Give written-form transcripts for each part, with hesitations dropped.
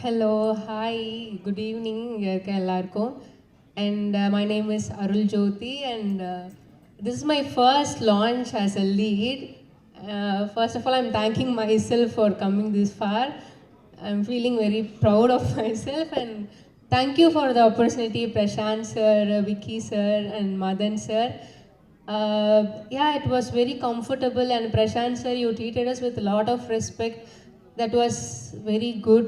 Hello, hi, good evening, எல்லாருக்கும். And my name is Arul Jyoti, and this is my first launch as a lead. First of all, I'm thanking myself for coming this far. I'm feeling very proud of myself, and thank you for the opportunity, Prashant sir, Vicky sir, and Madan sir. Yeah, it was very comfortable, and Prashant sir, you treated us with a lot of respect. That was very good,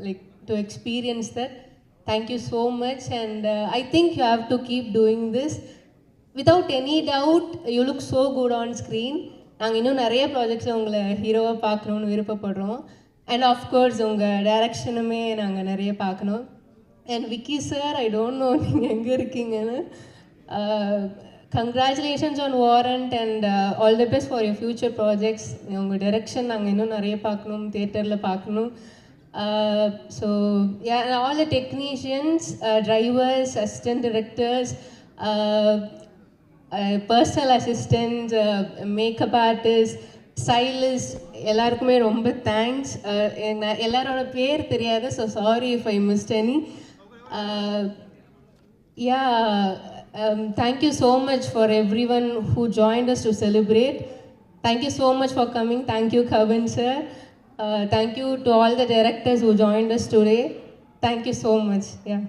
like to experience that. Thank you so much, and I think you have to keep doing this. Without any doubt, you look so good on screen. நாங்கள் இன்னும் நிறைய ப்ராஜெக்ட்ஸில் உங்களை ஹீரோவாக பார்க்கணுன்னு விருப்பப்படுறோம். And of course உங்கள் டைரக்ஷனுமே நாங்கள் நிறைய பார்க்கணும். And Vicky sir, I don't know நீங்கள் எங்கே இருக்கீங்கன்னு. Congratulations on Warrant, and all the best for your future projects. உங்கள் டைரக்ஷன் நாங்கள் இன்னும் நிறைய பார்க்கணும், தியேட்டரில் பார்க்கணும். So yeah, and all the technicians, drivers, assistant directors, personal assistants, makeup artists, stylist, எல்லாருக்குமே ரொம்ப தேங்க்ஸ். எல்லாரோட பேர் தெரியாது, so sorry if I missed any. Yeah, thank you so much for everyone who joined us to celebrate. Thank you so much for coming. Thank you, Kavin sir. Thank you to all the directors who joined us today. Thank you so much. Yeah.